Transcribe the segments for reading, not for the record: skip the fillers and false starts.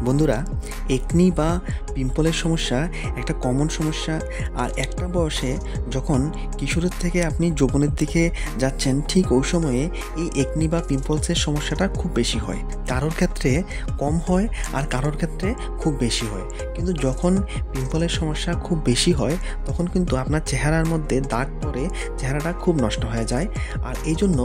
বন্ধুরা, একনি বা পিম্পলের সমস্যা একটা কমন সমস্যা। আর একটা বয়সে যখন কিশোরের থেকে আপনি যৌবনের দিকে যাচ্ছেন, ঠিক ওই সময়ে এই একনি বা পিম্পলসের সমস্যাটা খুব বেশি হয়। কারোর ক্ষেত্রে কম হয় আর কারোর ক্ষেত্রে খুব বেশি হয়। কিন্তু যখন পিম্পলের সমস্যা খুব বেশি হয় তখন কিন্তু আপনার চেহারার মধ্যে দাগ পড়ে, চেহারাটা খুব নষ্ট হয়ে যায়। আর এই জন্য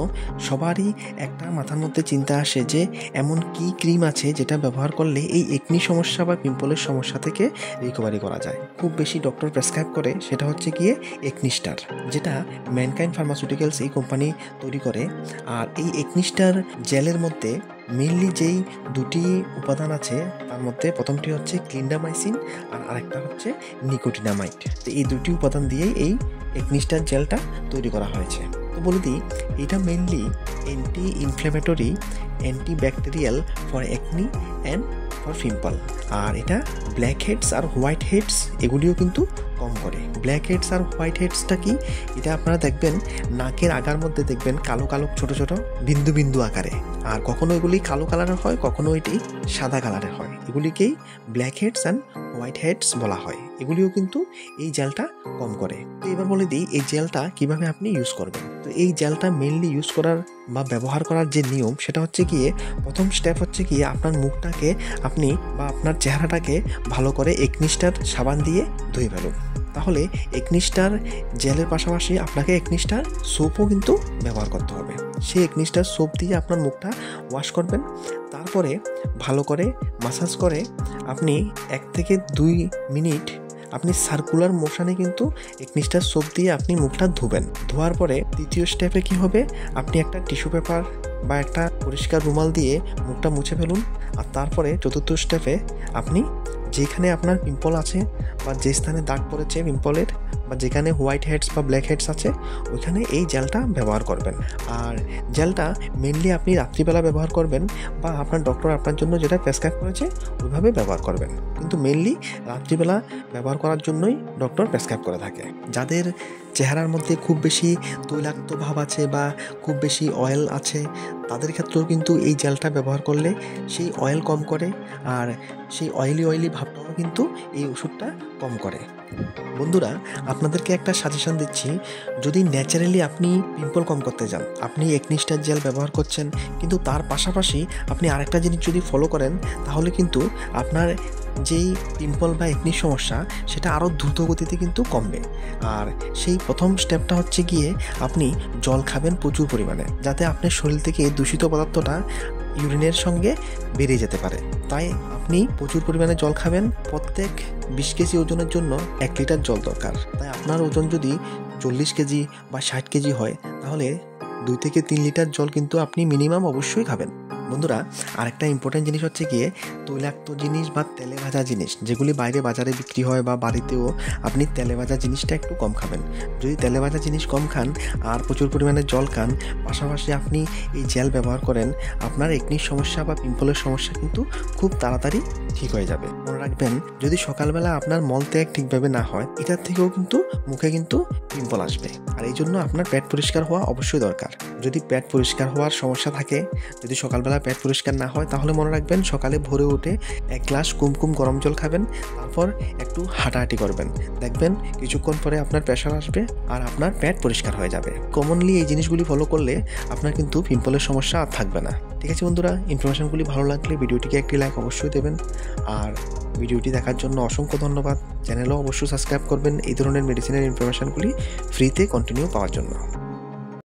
সবারই একটা মাথার মধ্যে চিন্তা আসে যে এমন কি ক্রিম আছে যেটা ব্যবহার করলে এই একনি সমস্যা বা পিম্পলের সমস্যা থেকে রিকভারি করা যায়। খুব বেশি ডক্টর প্রেসক্রাইব করে সেটা হচ্ছে গিয়ে একনি স্টার, যেটা ম্যানকাইন্ড ফার্মাসিউটিক্যালস এই কোম্পানি তৈরি করে। আর এই একনি স্টার জেলের মধ্যে মেইনলি যেই দুটি উপাদান আছে তার মধ্যে প্রথমটি হচ্ছে ক্লিন্ডামাইসিন আর আরেকটা হচ্ছে নিকোটিনামাইড। তো এই দুটি উপাদান দিয়েই এই একনি স্টার জেলটা তৈরি করা হয়েছে। তো বলে দিই, এটা mainly anti inflammatory, anti bacterial for acne and for pimple. আর এটা ব্ল্যাক হেডস আর হোয়াইট হেডস এগুলিও কিন্তু কম করে। ব্ল্যাক হেডস আর হোয়াইট হেডসটা কি? এটা আপনারা দেখবেন নাকের আগার মধ্যে দেখবেন কালো কালো ছোট ছোট বিন্দু বিন্দু আকারে। আর কখনো এগুলি কালো কালারের হয়, কখনো এটি সাদা কালারের হয়। এগুলিকেই black heads and white heads বলা হয়। এগুলিও কিন্তু এই জেলটা কম করে। তো এবার বলে দিই এই জেলটা কিভাবে আপনি ইউজ করবেন। তো এই জেলটা মেইনলি ইউজ করার বা ব্যবহার করার যে নিয়ম সেটা হচ্ছে গিয়ে, প্রথম স্টেপ হচ্ছে গিয়ে আপনার মুখটাকে আপনি বা আপনার চেহারাটাকে ভালো করে একনি স্টার সাবান দিয়ে ধুয়ে ফেলুন। তাহলে একনি স্টার জেলের পাশাপাশি আপনাকে একনি স্টার সোপও কিন্তু ব্যবহার করতে হবে। সেই একনি স্টার সোপ দিয়ে আপনার মুখটা ওয়াশ করবেন। তারপরে ভালো করে মাসাজ করে আপনি 1 থেকে 2 মিনিট আপনি সার্কুলার মোশনে কিন্তু একনি স্টার সোপ দিয়ে আপনি মুখটা ধুবেন। ধোয়ার পরে দ্বিতীয় স্টেপে কি হবে, আপনি একটা টিস্যু পেপার বা একটা পরিষ্কার রুমাল দিয়ে মুখটা মুছে ফেলুন। আর তারপরে চতুর্থ স্টেপে আপনি যেখানে আপনার পিম্পল আছে বা যে স্থানে দাগ পড়েছে পিম্পলের বা যেখানে হোয়াইট হেডস বা ব্ল্যাক হেডস আছে ওইখানে এই জেলটা ব্যবহার করবেন। আর জেলটা মেনলি আপনি রাত্রিবেলা ব্যবহার করবেন বা আপনার ডক্টর আপনার জন্য যেটা প্রেসক্রাইব করেছে ওইভাবে ব্যবহার করবেন। কিন্তু মেনলি রাত্রিবেলা ব্যবহার করার জন্যই ডক্টর প্রেসক্রাইব করে থাকে। যাদের চেহারার মধ্যে খুব বেশি তৈলাক্ত ভাব আছে বা খুব বেশি অয়েল আছে তাদের ক্ষেত্রেও কিন্তু এই জেলটা ব্যবহার করলে সেই অয়েল কম করে আর সেই অয়েলি ভাবটাও কিন্তু এই ওষুধটা কম করে। বন্ধুরা, আপনাদেরকে একটা সাজেশন দিচ্ছি, যদি ন্যাচারালি আপনি পিম্পল কম করতে যান, আপনি একনি স্টার জেল ব্যবহার করছেন, কিন্তু তার পাশাপাশি আপনি আরেকটা জিনিস যদি ফলো করেন তাহলে কিন্তু আপনার যেই পিম্পল বা একনি সমস্যা সেটা আরও দ্রুত গতিতে কিন্তু কমবে। আর সেই প্রথম স্টেপটা হচ্ছে গিয়ে আপনি জল খাবেন প্রচুর পরিমাণে, যাতে আপনার শরীর থেকে দূষিত পদার্থটা ইউরিনের সঙ্গে বেরিয়ে যেতে পারে। তাই আপনি প্রচুর পরিমাণে জল খাবেন। প্রত্যেক 20 কেজি ওজনের জন্য 1 লিটার জল দরকার। তাই আপনার ওজন যদি 40 কেজি বা 60 কেজি হয় তাহলে 2 থেকে 3 লিটার জল কিন্তু আপনি মিনিমাম অবশ্যই খাবেন। বন্ধুরা, আরেকটা ইম্পর্টেন্ট জিনিস হচ্ছে গিয়ে তৈলাক্ত জিনিস বা তেলে ভাজা জিনিস যেগুলি বাইরে বাজারে বিক্রি হয় বা বাড়িতেও, আপনি তেলে ভাজা জিনিসটা একটু কম খাবেন। যদি তেলে ভাজা জিনিস কম খান আর প্রচুর পরিমাণে জল খান, পাশাপাশি আপনি এই জেল ব্যবহার করেন, আপনার একনির সমস্যা বা পিম্পলের সমস্যা কিন্তু খুব তাড়াতাড়ি ঠিক হয়ে যাবে। মনে রাখবেন, যদি সকালবেলা আপনার মলত্যাগ ঠিকভাবে না হয় এটার থেকেও কিন্তু মুখে কিন্তু পিম্পল আসবে। আর এই জন্য আপনার পেট পরিষ্কার হওয়া অবশ্যই দরকার। যদি পেট পরিষ্কার হওয়ার সমস্যা থাকে, যদি সকালবেলা পেট পরিষ্কার না হয় তাহলে মনে রাখবেন সকালে ভোরে উঠে 1 গ্লাস কুমকুম গরম জল খাবেন, তারপর একটু হাঁটাহাঁটি করবেন। দেখবেন কিছুক্ষণ পরে আপনার প্রেশার আসবে আর আপনার পেট পরিষ্কার হয়ে যাবে। কমনলি এই জিনিসগুলি ফলো করলে আপনার কিন্তু পিম্পলের সমস্যা আর থাকবে না। ঠিক আছে বন্ধুরা, ইনফরমেশনগুলি ভালো লাগলে ভিডিওটিকে একটি লাইক অবশ্যই দেবেন। আর ভিডিওটি দেখার জন্য অসংখ্য ধন্যবাদ। চ্যানেলও অবশ্যই সাবস্ক্রাইব করবেন এই ধরনের মেডিসিনের ইনফরমেশনগুলি ফ্রিতে কন্টিনিউ পাওয়ার জন্য।